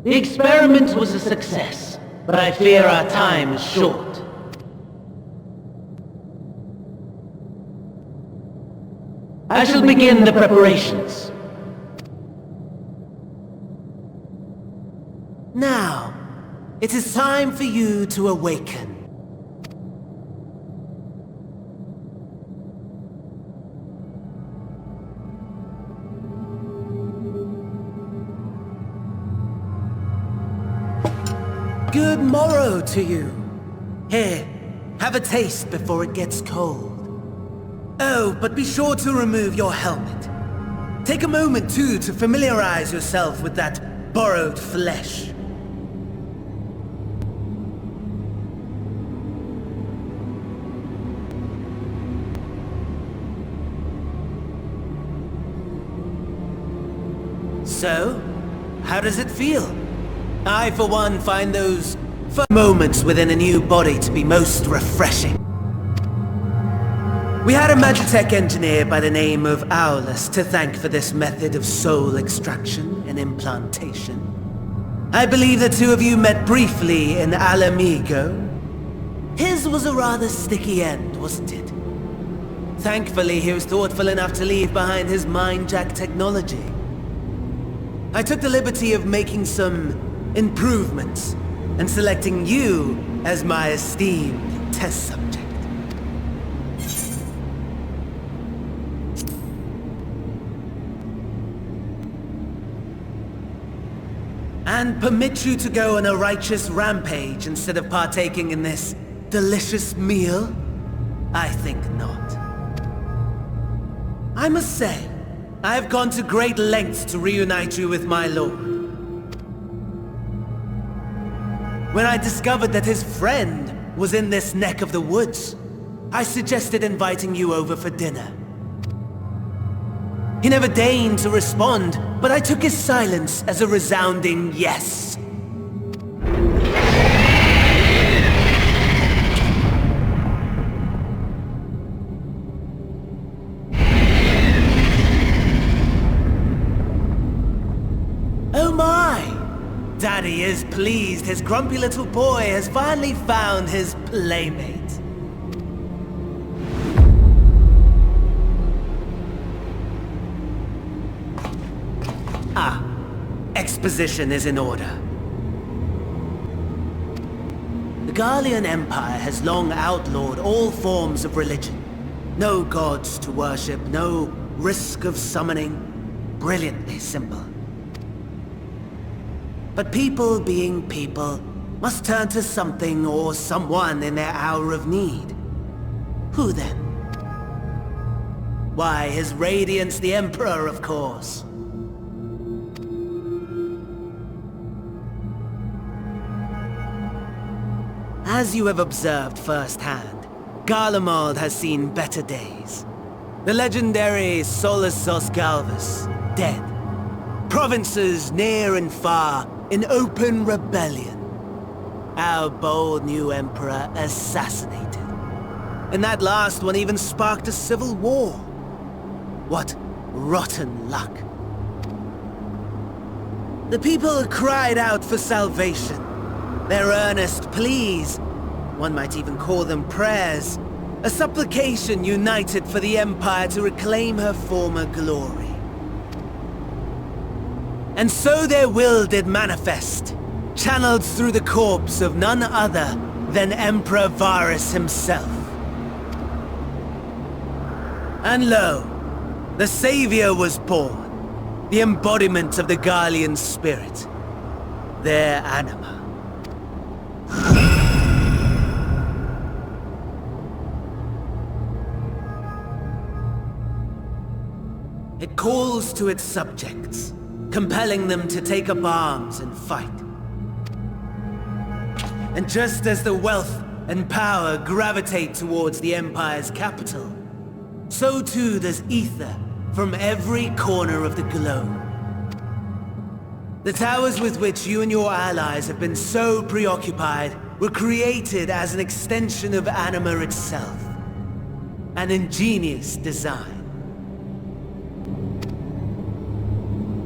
The experiment was a success, but I fear our time is short. I shall begin the preparations. Now, it is time for you to awaken. Good morrow to you. Here, have a taste before it gets cold. Oh, but be sure to remove your helmet. Take a moment too to familiarize yourself with that borrowed flesh. So, how does it feel? I, for one, find those moments within a new body to be most refreshing. We had a Magitech engineer by the name of Aulus to thank for this method of soul extraction and implantation. I believe the two of you met briefly in Alamigo. His was a rather sticky end, wasn't it? Thankfully, he was thoughtful enough to leave behind his mind-jack technology. I took the liberty of making some improvements and selecting you as my esteemed test subject. And permit you to go on a righteous rampage instead of partaking in this delicious meal? I think not. I must say, I have gone to great lengths to reunite you with my lord. When I discovered that his friend was in this neck of the woods, I suggested inviting you over for dinner. He never deigned to respond, but I took his silence as a resounding yes. Oh my! Daddy is pleased his grumpy little boy has finally found his playmate. Ah, exposition is in order. The Garlean Empire has long outlawed all forms of religion. No gods to worship, no risk of summoning. Brilliantly simple. But people being people must turn to something or someone in their hour of need. Who then? Why, His Radiance the Emperor, of course. As you have observed firsthand, Garlemald has seen better days. The legendary Solus Galvus, dead. Provinces near and far in open rebellion. Our bold new emperor assassinated. And that last one even sparked a civil war. What rotten luck. The people cried out for salvation. Their earnest pleas, one might even call them prayers, a supplication united for the Empire to reclaim her former glory. And so their will did manifest, channeled through the corpse of none other than Emperor Varus himself. And lo, the Savior was born, the embodiment of the Garlean spirit, their anima. It calls to its subjects, compelling them to take up arms and fight. And just as the wealth and power gravitate towards the Empire's capital, so too does ether from every corner of the globe. The towers with which you and your allies have been so preoccupied were created as an extension of Anima itself. An ingenious design.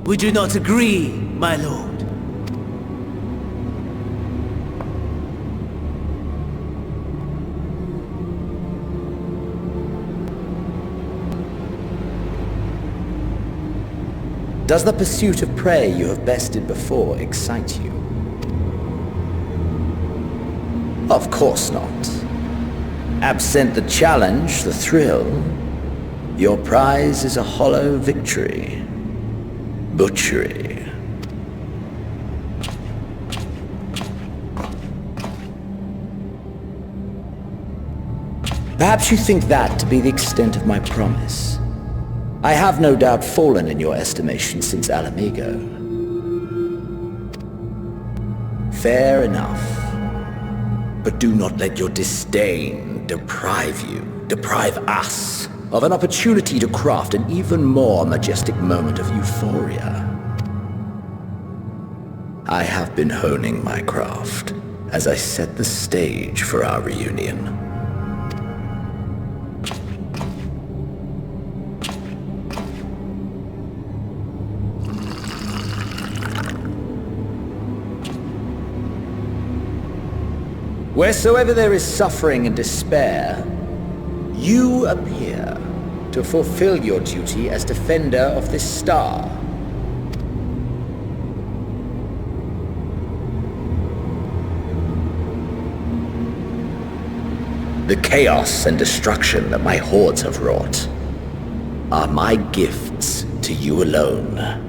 Would you not agree, my lord? Does the pursuit of prey you have bested before excite you? Of course not. Absent the challenge, the thrill, your prize is a hollow victory. Butchery. Perhaps you think that to be the extent of my promise. I have no doubt fallen in your estimation since Alamigo. Fair enough. But do not let your disdain deprive us, of an opportunity to craft an even more majestic moment of euphoria. I have been honing my craft as I set the stage for our reunion. Wheresoever there is suffering and despair, you appear to fulfill your duty as defender of this star. The chaos and destruction that my hordes have wrought are my gifts to you alone.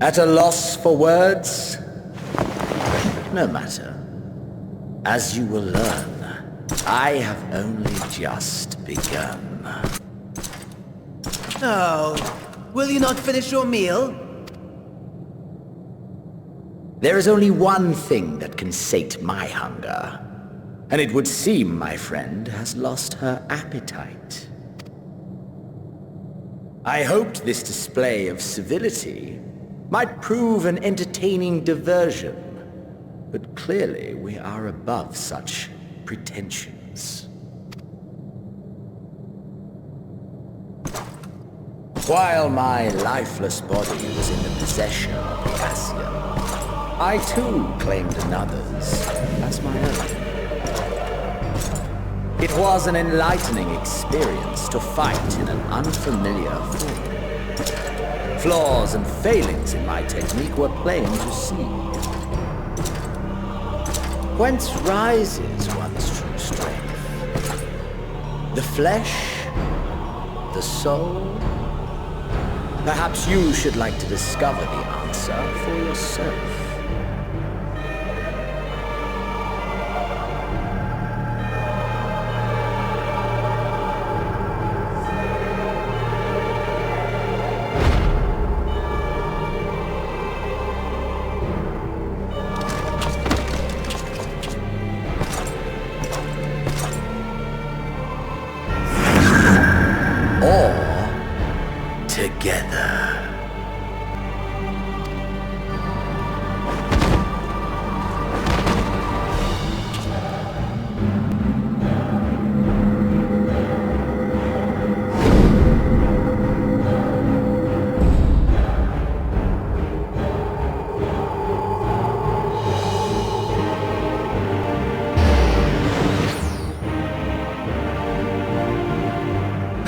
At a loss for words? No matter. As you will learn, I have only just begun. Oh, will you not finish your meal? There is only one thing that can sate my hunger, and it would seem my friend has lost her appetite. I hoped this display of civility might prove an entertaining diversion, but clearly we are above such pretensions. While my lifeless body was in the possession of the Assia, I too claimed another's as my own. It was an enlightening experience to fight in an unfamiliar form. Flaws and failings in my technique were plain to see. Whence rises one's true strength? The flesh? The soul? Perhaps you should like to discover the answer for yourself. Together.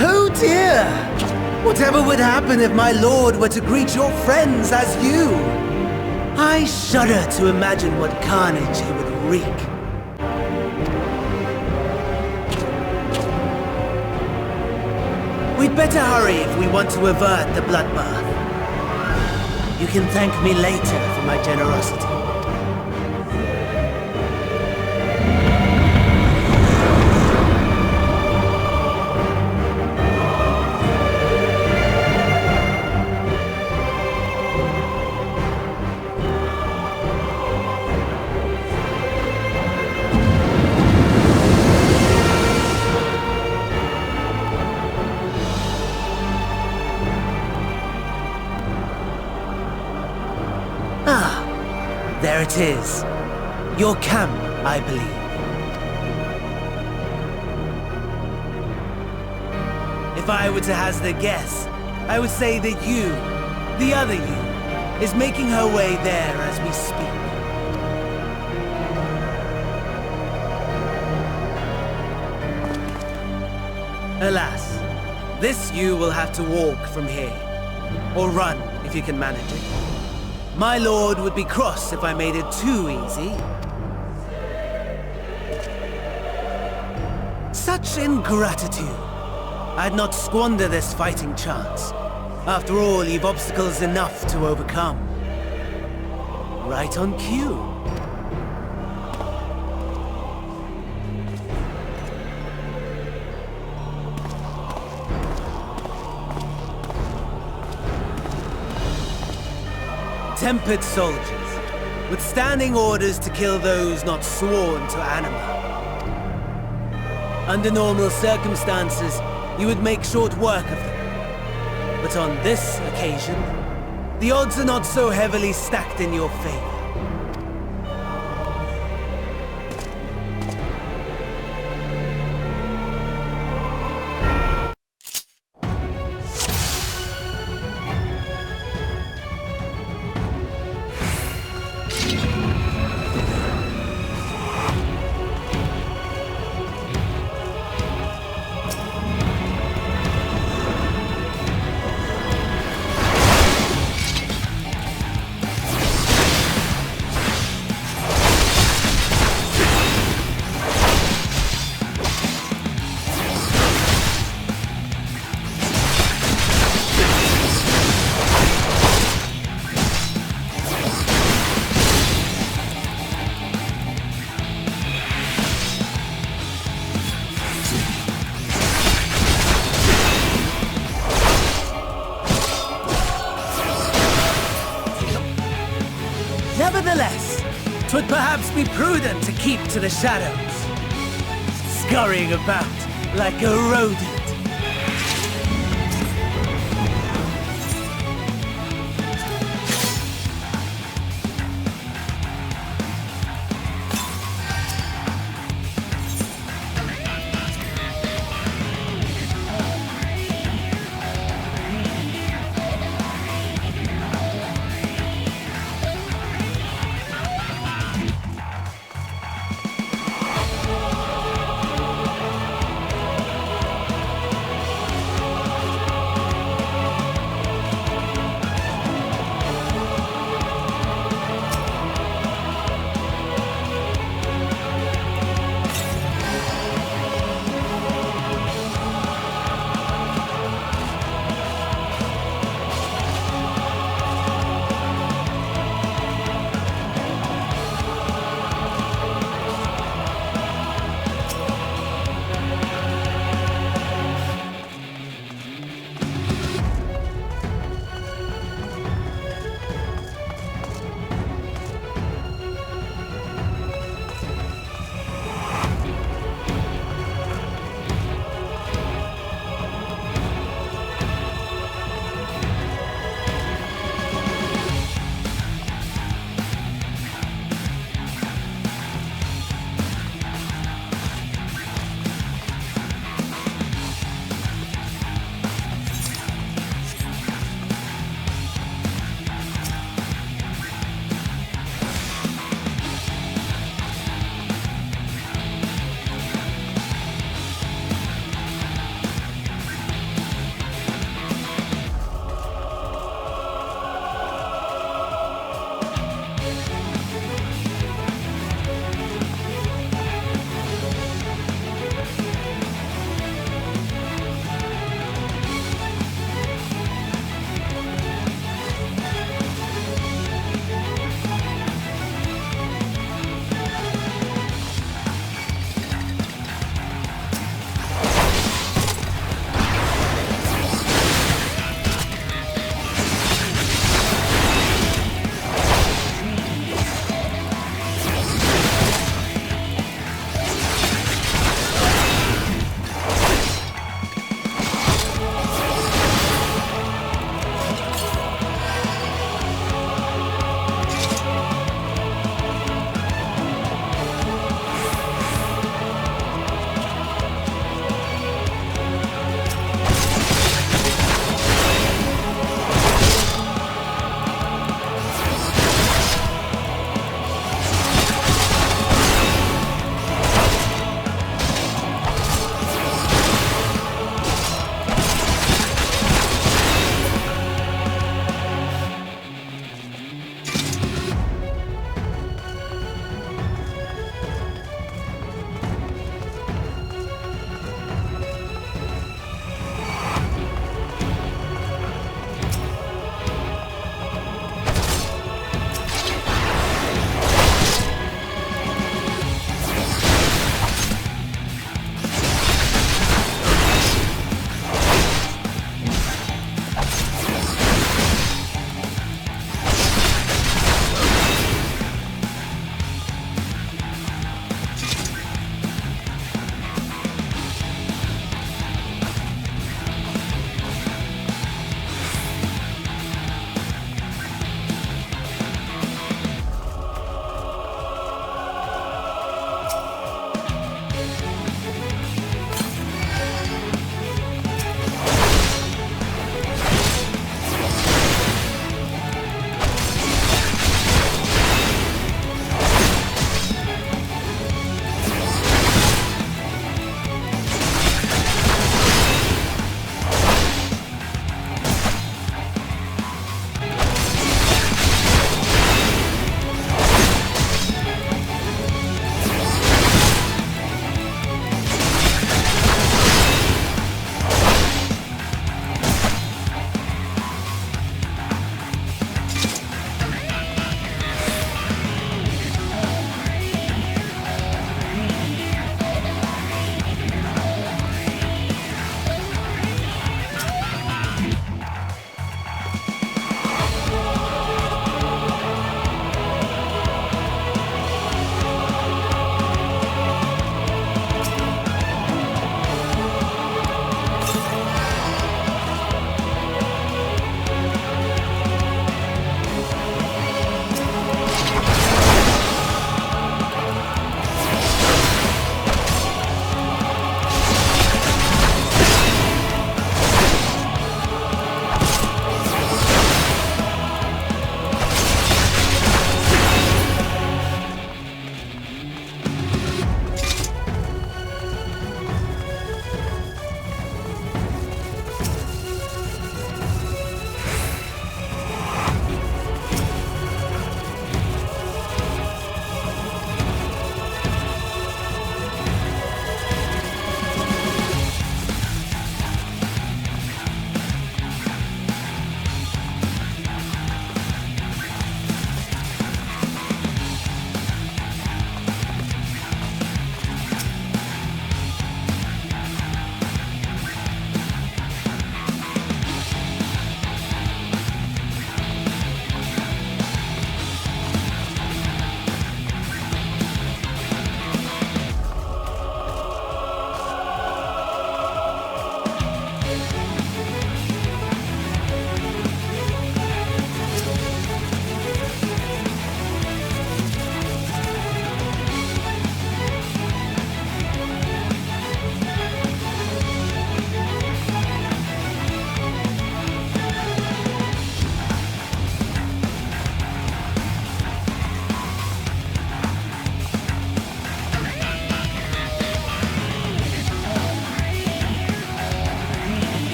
Oh dear! Whatever would happen if my lord were to greet your friends as you? I shudder to imagine what carnage he would wreak. We'd better hurry if we want to avert the bloodbath. You can thank me later for my generosity. There it is. Your camp, I believe. If I were to hazard a guess, I would say that you, the other you, is making her way there as we speak. Alas, this you will have to walk from here. Or run, if you can manage it. My lord would be cross if I made it too easy. Such ingratitude. I'd not squander this fighting chance. After all, you've obstacles enough to overcome. Right on cue. Tempered soldiers, with standing orders to kill those not sworn to Anima. Under normal circumstances, you would make short work of them. But on this occasion, the odds are not so heavily stacked in your favor. Nevertheless, 'twould perhaps be prudent to keep to the shadows, scurrying about like a rodent.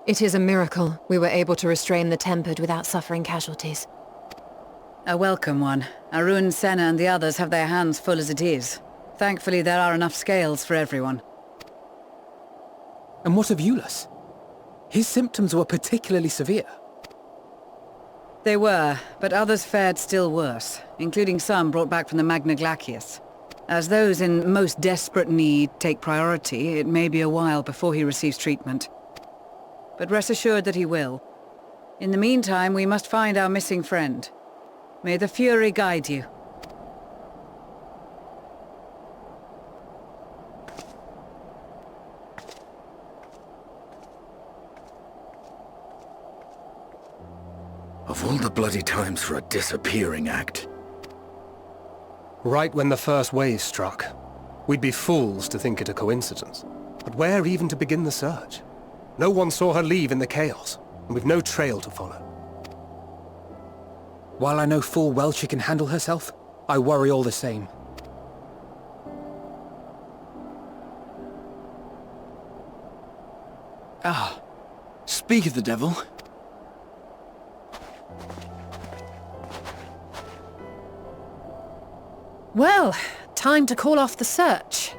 It is a miracle we were able to restrain the Tempered without suffering casualties. A welcome one. Arun, Senna and the others have their hands full as it is. Thankfully there are enough scales for everyone. And what of Eulas? His symptoms were particularly severe. They were, but others fared still worse, including some brought back from the Magna Glacius. As those in most desperate need take priority, it may be a while before he receives treatment. But rest assured that he will. In the meantime, we must find our missing friend. May the Fury guide you. Of all the bloody times for a disappearing act. Right when the first wave struck. We'd be fools to think it a coincidence. But where even to begin the search? No one saw her leave in the chaos, and we've no trail to follow. While I know full well she can handle herself, I worry all the same. Ah, speak of the devil. Well, time to call off the search.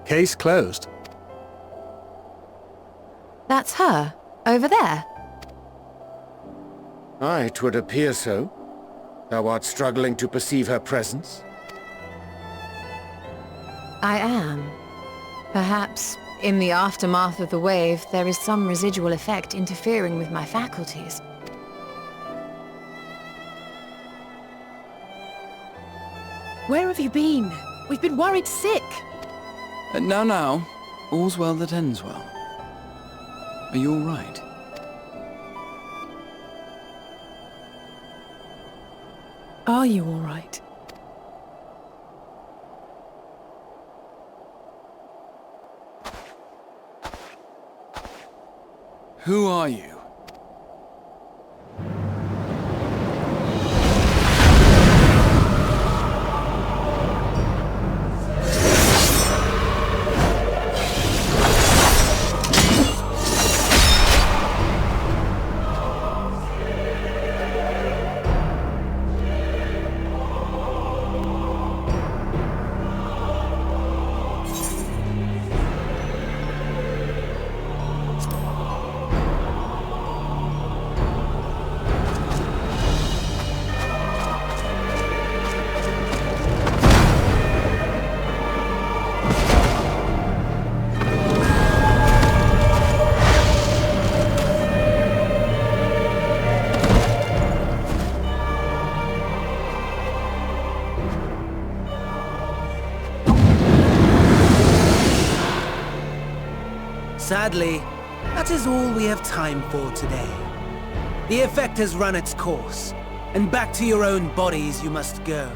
Case closed. That's her, over there. Aye, 'twould appear so. Thou art struggling to perceive her presence? I am. Perhaps, in the aftermath of the wave, there is some residual effect interfering with my faculties. Where have you been? We've been worried sick. Now, all's well that ends well. Are you all right? Are you all right? Who are you? Sadly, that is all we have time for today. The effect has run its course, and back to your own bodies you must go.